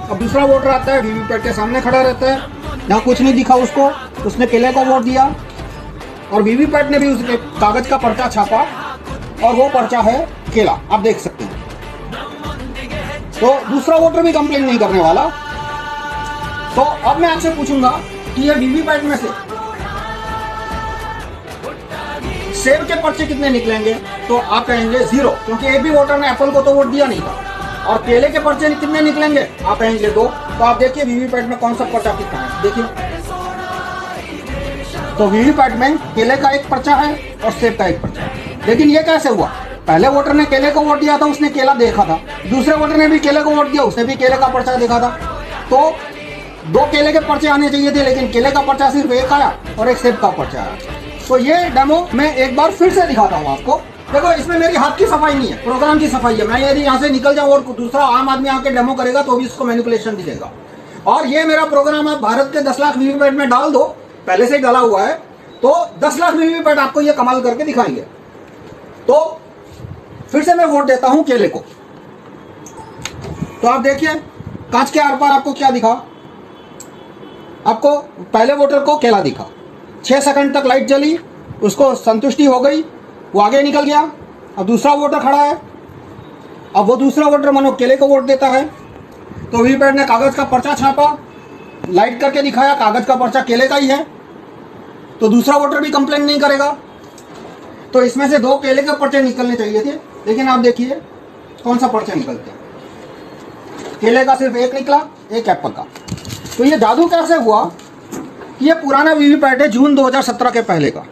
अब दूसरा वोटर आता है, वीवीपैट के सामने खड़ा रहता है, यहाँ कुछ नहीं दिखा उसको, उसने केले को वोट दिया और वीवीपैट ने भी उसके कागज का पर्चा छापा और वो पर्चा है केला, आप देख सकते हैं। तो दूसरा वोटर भी कंप्लेन नहीं करने वाला। तो अब मैं आपसे पूछूंगा कि ये वीवीपैट में से सेब के पर्चे कितने निकलेंगे, तो आप कहेंगे 0, क्योंकि एक भी वोटर ने एप्पल को तो वोट दिया नहीं था। और केले के पर्चे कितने निकलेंगे, आप कहेंगे 2। तो आप देखिए वीवीपैट में कौन सा पर्चा कितना है, देखिए। तो वीवीपैट में केले का एक पर्चा है और सेब का एक पर्चा है। लेकिन ये कैसे हुआ, पहले वोटर ने केले को वोट दिया था, उसने केला देखा था, दूसरे वोटर ने भी केले को वोट दिया, उसने भी केले का पर्चा देखा था। तो 2 केले के पर्चे आने चाहिए थे, लेकिन केले का पर्चा सिर्फ एक आया और एक सेब का पर्चा आया। तो ये डेमो मैं एक बार फिर से दिखाता हूँ आपको। देखो, इसमें मेरी हाथ की सफाई नहीं है, प्रोग्राम की सफाई है। मैं यदि यहाँ से निकल जाऊँ और दूसरा आम आदमी आके डेमो करेगा तो भी इसको मैनिपुलेशन दिखेगा। और ये मेरा प्रोग्राम आप भारत के 10 लाख वीवीपैट में डाल दो, पहले से ही डाला हुआ है, तो 10 लाख वीवीपैट आपको ये कमाल करके दिखाएंगे। तो फिर से मैं वोट देता हूं केले को। तो आप देखिए कांच के आर पार आपको क्या दिखा, आपको पहले वोटर को केला दिखा, 6 सेकंड तक लाइट जली, उसको संतुष्टि हो गई, वो आगे निकल गया। अब दूसरा वोटर खड़ा है, अब वो दूसरा वोटर मानो केले को वोट देता है। तो वीवीपैट ने कागज का पर्चा छापा, लाइट करके दिखाया, कागज का पर्चा केले का ही है, तो दूसरा वोटर भी कंप्लेन नहीं करेगा। तो इसमें से 2 केले के पर्चे निकलने चाहिए थे, लेकिन आप देखिए कौन सा पर्चा निकलते हैं, केले का सिर्फ एक निकला, एक एप्पल का। तो ये जादू कैसे हुआ, ये पुराना वीवीपैट है जून 2017 के पहले का।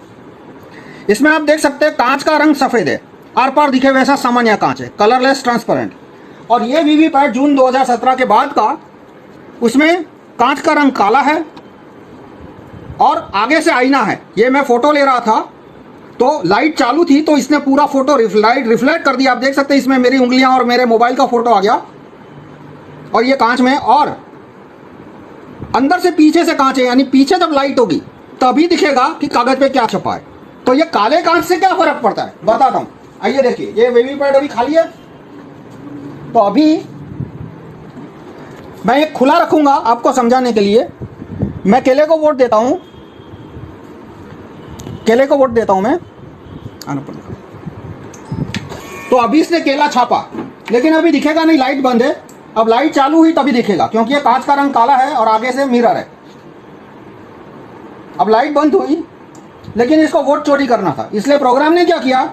इसमें आप देख सकते हैं कांच का रंग सफेद है, आर पार दिखे वैसा सामान्य कांच है, कलरलेस ट्रांसपेरेंट। और ये वीवीपैट जून 2017 के बाद का, उसमें कांच का रंग काला है और आगे से आईना है। ये मैं फोटो ले रहा था तो लाइट चालू थी, तो इसने पूरा फोटो लाइट रिफ्लेक्ट कर दिया। आप देख सकते हैं इसमें मेरी उंगलियां और मेरे मोबाइल का फोटो आ गया, और ये कांच में, और अंदर से पीछे से कांच है, यानी पीछे जब लाइट होगी तभी दिखेगा कि कागज पे क्या छपा है। तो ये काले कांच से क्या फर्क पड़ता है बताता हूं, आइए देखिए। ये वीवीपैट अभी खाली है, तो अभी मैं एक खुला रखूंगा आपको समझाने के लिए। मैं केले को वोट देता हूं, केले को वोट देता हूं मैं, आना पड़ेगा। तो अभी इसने केला छापा, लेकिन अभी दिखेगा नहीं, लाइट बंद है। अब लाइट चालू हुई तभी दिखेगा, क्योंकि ये कांच का रंग काला है और आगे से मिरर है। अब लाइट बंद हुई, लेकिन इसको वोट चोरी करना था, इसलिए प्रोग्राम ने क्या किया,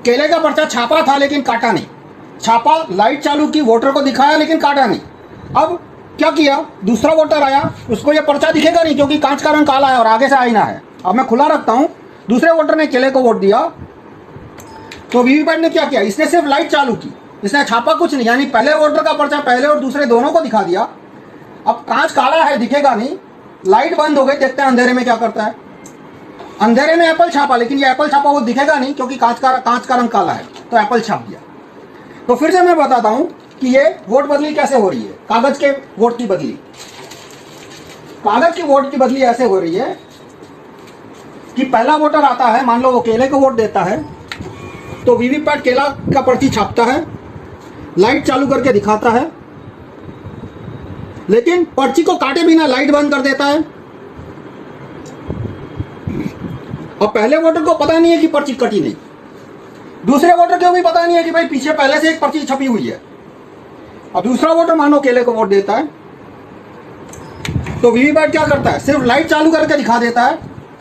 केले का पर्चा छापा था लेकिन काटा नहीं, छापा, लाइट चालू की, वोटर को दिखाया लेकिन काटा नहीं। अब क्या किया, दूसरा वोटर आया, उसको ये पर्चा दिखेगा नहीं क्योंकि कांच का रंग काला है और आगे से आईना है। अब मैं खुला रखता हूं, दूसरे वोटर ने केले को वोट दिया, तो वीवीपैट ने क्या किया, इसने सिर्फ लाइट चालू की, इसने छापा कुछ नहीं, यानी पहले वोटर का पर्चा पहले और दूसरे दोनों को दिखा दिया। अब कांच काला है, दिखेगा नहीं, लाइट बंद हो गई, देखते हैं अंधेरे में क्या करता है। अंधेरे में एप्पल छापा, लेकिन ये एप्पल छापा वो दिखेगा नहीं क्योंकि कांच का रंग काला है, तो एप्पल छाप दिया। तो फिर से मैं बताता हूं कि ये वोट बदली कैसे हो रही है, कागज के वोट की बदली। कागज की वोट की बदली ऐसे हो रही है कि पहला वोटर आता है, मान लो वो केले को वोट देता है, तो वीवीपैट केला का पर्ची छापता है, लाइट चालू करके दिखाता है, लेकिन पर्ची को काटे बिना लाइट बंद कर देता है। और पहले वोटर को पता नहीं है कि पर्ची कटी नहीं, दूसरे वोटर को भी पता नहीं है कि भाई पीछे पहले से एक पर्ची छपी हुई है। और दूसरा वोटर मानो केले को वोट देता है, तो वीवीपैट क्या करता है, सिर्फ लाइट चालू करके दिखा देता है।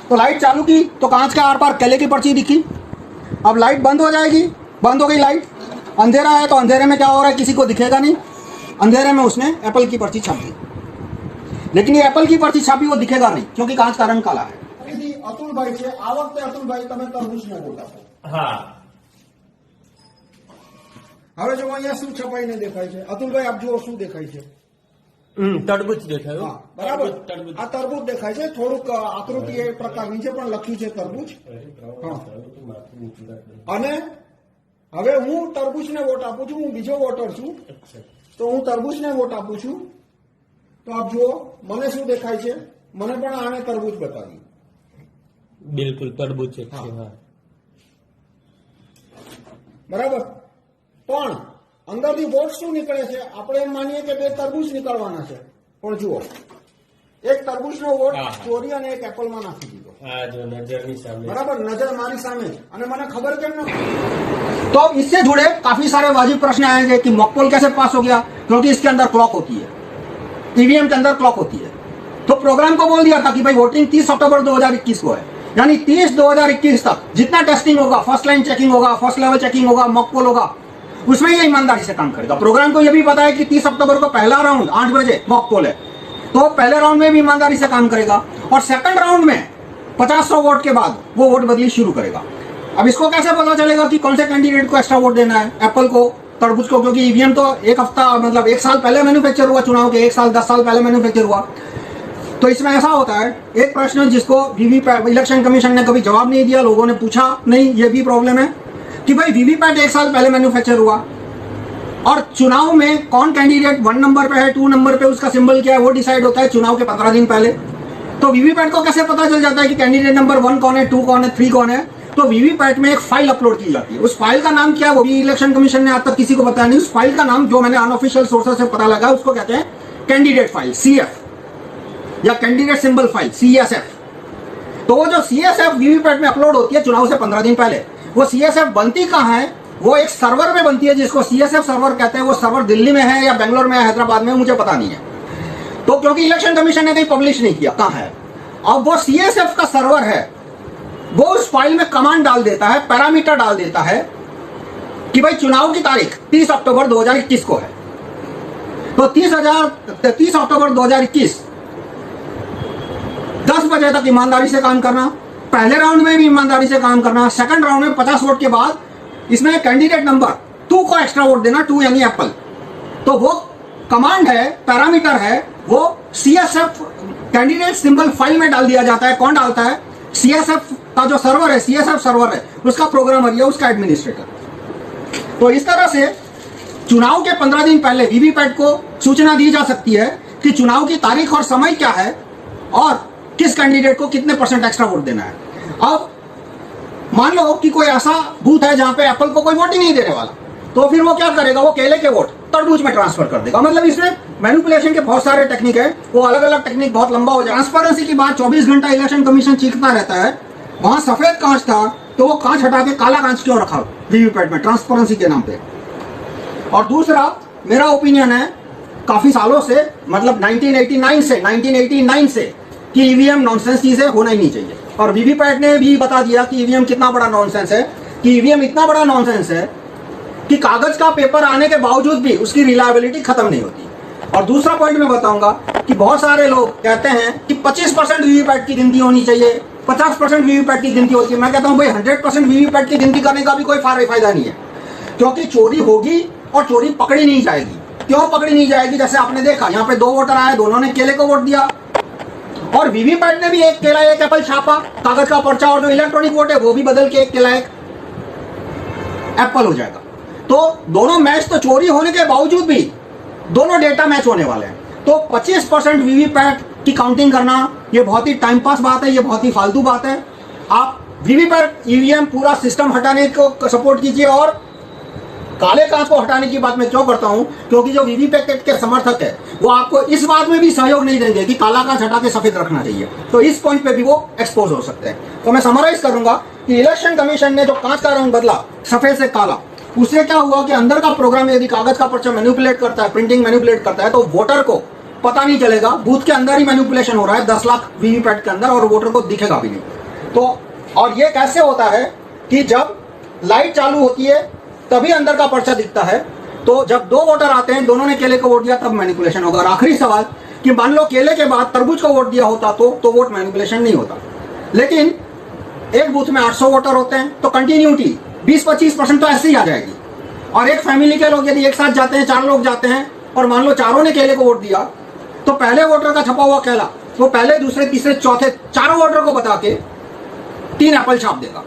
तो लाइट चालू की तो कांच के आर पार केले की पर्ची दिखी। अब लाइट बंद हो जाएगी, बंद हो गई लाइट, अंधेरा है, तो अंधेरे में क्या हो रहा है, किसी को दिखेगा नहीं, अंधेरे में उसने एप्पल की पर्ची छाप दी, लेकिन ये एप्पल की पर्ची छापी वो दिखेगा नहीं क्योंकि कांच का रंग काला है। अतुल भाई છે, આ વખતે અતુલ ભાઈ તમે તરબૂચને વોટ આપો। હા, હવે જો અહીંયા શું છપાઈને દેખાય છે, અતુલ ભાઈ આપ જુઓ શું દેખાય છે, તરબૂચ દેખાયું। હા બરાબર, આ તરબૂચ દેખાય છે, થોડુંક આકૃતિ એ પ્રકારની છે પણ લખ્યું છે તરબૂચ। હા, અને હવે હું તરબૂચને વોટ આપું છું, હું બીજો વોટર છું, તો હું તરબૂચને વોટ આપું છું। તો આપ જુઓ મને શું દેખાય છે, મને પણ આને તરબૂચ બતાવ્યું, બિલકુલ તરબૂચ છે। બરાબર, પણ અંદરથી વોટ શું નીકળે છે? આપણે એમ માનીએ કે બે તરબૂચ નીકળવાના છે, પણ જુઓ એક તરબૂચનો વોટ હા. ચોરી અને એક એપલમાં નાખી દીધો. हाँ जो नजर नहीं सामने बराबर, नजर हमारी सामने અને મને खबर કેમ न? तो इससे जुड़े काफी सारे वाजिब प्रश्न आएंगे कि मॉकपोल कैसे पास हो गया, क्योंकि इसके अंदर क्लॉक होती है, ईवीएम के अंदर क्लॉक होती है। तो प्रोग्राम को बोल दिया था कि भाई वोटिंग 30 अक्टूबर 2021 को है, यानी 30/2021 तक जितना टेस्टिंग होगा, फर्स्ट लाइन चेकिंग होगा, फर्स्ट लेवल चेकिंग होगा, मॉकपोल होगा, उसमें ये ईमानदारी से काम करेगा। प्रोग्राम को ये भी पता है कि 30 अक्टूबर को पहला राउंड 8 बजे मॉकपोल है, तो पहले राउंड में भी ईमानदारी से काम करेगा और सेकंड राउंड में 50 वोट के बाद वो वोट बदली शुरू करेगा। अब इसको कैसे पता चलेगा कि कौन से कैंडिडेट को एक्स्ट्रा वोट देना है, एप्पल को, तरबूज को? क्योंकि ईवीएम तो एक हफ्ता मतलब 1 साल पहले मैन्युफैक्चर हुआ, चुनाव के 1 साल 10 साल पहले मैन्युफैक्चर हुआ। तो इसमें ऐसा होता है, एक प्रश्न जिसको वीवीपैट इलेक्शन कमीशन ने कभी जवाब नहीं दिया, लोगों ने पूछा नहीं, ये भी प्रॉब्लम है कि भाई वीवीपैट 1 साल पहले मैन्युफैक्चर हुआ और चुनाव में कौन कैंडिडेट 1 नंबर पे है, 2 नंबर पे उसका सिंबल क्या है, वो डिसाइड होता है चुनाव के 15 दिन पहले। तो वीवीपैट को कैसे पता चल जाता है कि कैंडिडेट नंबर 1 कौन है, 2 कौन है, 3 कौन है? तो वीवीपैट में एक फाइल अपलोड की जाती है। उस फाइल का नाम क्या है वो भी इलेक्शन कमीशन ने आज तक किसी को बताया नहीं। उस फाइल का नाम जो मैंने अनऑफिशियल सोर्सेस से पता लगा उसको कहते हैं कैंडिडेट फाइल, CF, या कैंडिडेट सिंबल फाइल, CSF। तो वो जो CSF वीवीपैट में अपलोड होती है चुनाव से 15 दिन पहले, वो CSF बनती कहाँ है? वो एक सर्वर में बनती है जिसको CSF सर्वर कहते हैं। वो सर्वर दिल्ली में है या बेंगलोर में है, हैदराबाद में, मुझे पता नहीं है। तो क्योंकि इलेक्शन कमीशन ने कहीं पब्लिश नहीं किया कहाँ है। अब वो CSF का सर्वर है, वो उस फाइल में कमांड डाल देता है, पैरामीटर डाल देता है कि भाई चुनाव की तारीख 30 अक्टूबर 2021 को है। तो 30 अक्टूबर 2021 10 बजे तक ईमानदारी से काम करना, पहले राउंड में भी ईमानदारी से काम करना, सेकंड राउंड में 50 वोट के बाद इसमें कैंडिडेट नंबर 2 को एक्स्ट्रा वोट देना, 2 यानी एप्पल। तो वो कमांड है, पैरामीटर है, वो CSF कैंडिडेट सिंबल फाइल में डाल दिया जाता है। कौन डालता है? CSF का जो सर्वर है, CSF सर्वर है, उसका प्रोग्रामर या उसका एडमिनिस्ट्रेटर। तो इस तरह से चुनाव के 15 दिन पहले वीवीपैट को सूचना दी जा सकती है कि चुनाव की तारीख और समय क्या है और किस कैंडिडेट को कितने % एक्स्ट्रा वोट देना है। अब मान लो कि कोई ऐसा बूथ है जहां पे एप्पल को कोई वोट ही नहीं देने वाला, तो फिर वो क्या करेगा? वो केले के वोट तरबूज में ट्रांसफर कर देगा। मतलब इसमें मैनिपुलेशन के बहुत सारे टेक्निक है, वो अलग अलग टेक्निक बहुत लंबा हो जाए। ट्रांसपेरेंसी की बात 24 घंटा इलेक्शन कमीशन चीखता रहता है। वहां सफेद कांच था तो वो कांच हटा के काला कांच क्यों रखा वीवीपैट में? ट्रांसपेरेंसी के नाम पे। और दूसरा मेरा ओपिनियन है काफी सालों से, मतलब 1989 से कि ईवीएम नॉनसेंस चीजें होना ही नहीं चाहिए। और वीवीपैट ने भी बता दिया कि ईवीएम कितना बड़ा नॉनसेंस है, कि ईवीएम इतना बड़ा नॉनसेंस है कि कागज का पेपर आने के बावजूद भी उसकी रिलायबिलिटी खत्म नहीं होती। और दूसरा पॉइंट मैं बताऊंगा कि बहुत सारे लोग कहते हैं कि 25% वीवीपैट की गिनती होनी चाहिए, 50% वीवीपैट की गिनती होती है। मैं कहता हूं भाई 100% वीवीपैट की गिनती करने का भी कोई फायदा नहीं है, क्योंकि चोरी होगी और चोरी पकड़ी नहीं जाएगी। क्यों पकड़ी नहीं जाएगी? जैसे आपने देखा यहाँ पे 2 वोटर आए, दोनों ने केले को वोट दिया और वीवीपैट ने भी एक केला एक एप्पल छापा, कागज का पर्चा, और जो इलेक्ट्रॉनिक वोट है वो भी बदल के एक केला एक एप्पल हो जाएगा। तो दोनों मैच तो चोरी होने के बावजूद भी दोनों डेटा मैच होने वाले हैं। तो 25% वीवीपैट की काउंटिंग करना ये बहुत ही टाइम पास बात है, ये बहुत ही फालतू बात है। आप वीवीपैट ईवीएम पूरा सिस्टम हटाने को सपोर्ट कीजिए। और काले कांच को हटाने की बात मैं क्यों करता हूं? क्योंकि जो वीवीपैट के समर्थक है वो आपको इस बात में भी सहयोग नहीं देंगे कि काला कांच हटा के सफेद रखना चाहिए। तो इस पॉइंट पे भी वो एक्सपोज हो सकते हैं। तो मैं समराइज करूंगा कि इलेक्शन कमीशन ने जो कांच का रंग बदला सफेद से काला, उससे क्या हुआ कि अंदर का प्रोग्राम यदि कागज का पर्चा मैनिपुलेट करता है, प्रिंटिंग मैनिपुलेट करता है, तो वोटर को पता नहीं चलेगा। बूथ के अंदर ही मैनिपुलेशन हो रहा है 10 लाख वीवीपैट के अंदर, और वोटर को दिखेगा भी नहीं। तो और ये कैसे होता है कि जब लाइट चालू होती है तभी अंदर का पर्चा दिखता है। तो जब 2 वोटर आते हैं, दोनों ने केले को वोट दिया, तब मैनिपुलेशन होगा। और आखिरी सवाल कि मान लो केले के बाद तरबूज को वोट दिया होता तो वोट मैनिपुलेशन नहीं होता। लेकिन एक बूथ में 800 वोटर होते हैं, तो कंटिन्यूटी 20-25% तो ऐसे ही आ जाएगी। और एक फैमिली के लोग यदि एक साथ जाते हैं, 4 लोग जाते हैं, और मान लो चारों ने केले को वोट दिया, तो पहले वोटर का छपा हुआ केला वो पहले, दूसरे, तीसरे, चौथे, चारों वोटर को बता के 3 एप्पल छाप देगा।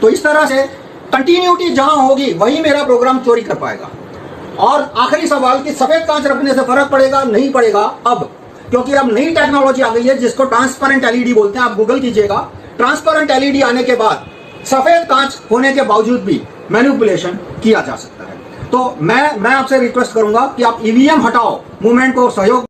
तो इस तरह से कंटिन्यूटी जहां होगी वही मेरा प्रोग्राम चोरी कर पाएगा। और आखिरी सवाल कि सफेद कांच रखने से फर्क पड़ेगा? नहीं पड़ेगा अब, क्योंकि अब नई टेक्नोलॉजी आ गई है जिसको ट्रांसपेरेंट एलईडी बोलते हैं। आप गूगल कीजिएगा, ट्रांसपेरेंट एलईडी आने के बाद सफेद कांच होने के बावजूद भी मैनिपुलेशन किया जा सकता है। तो मैं आपसे रिक्वेस्ट करूंगा कि आप ईवीएम हटाओ, मूवमेंट को सहयोग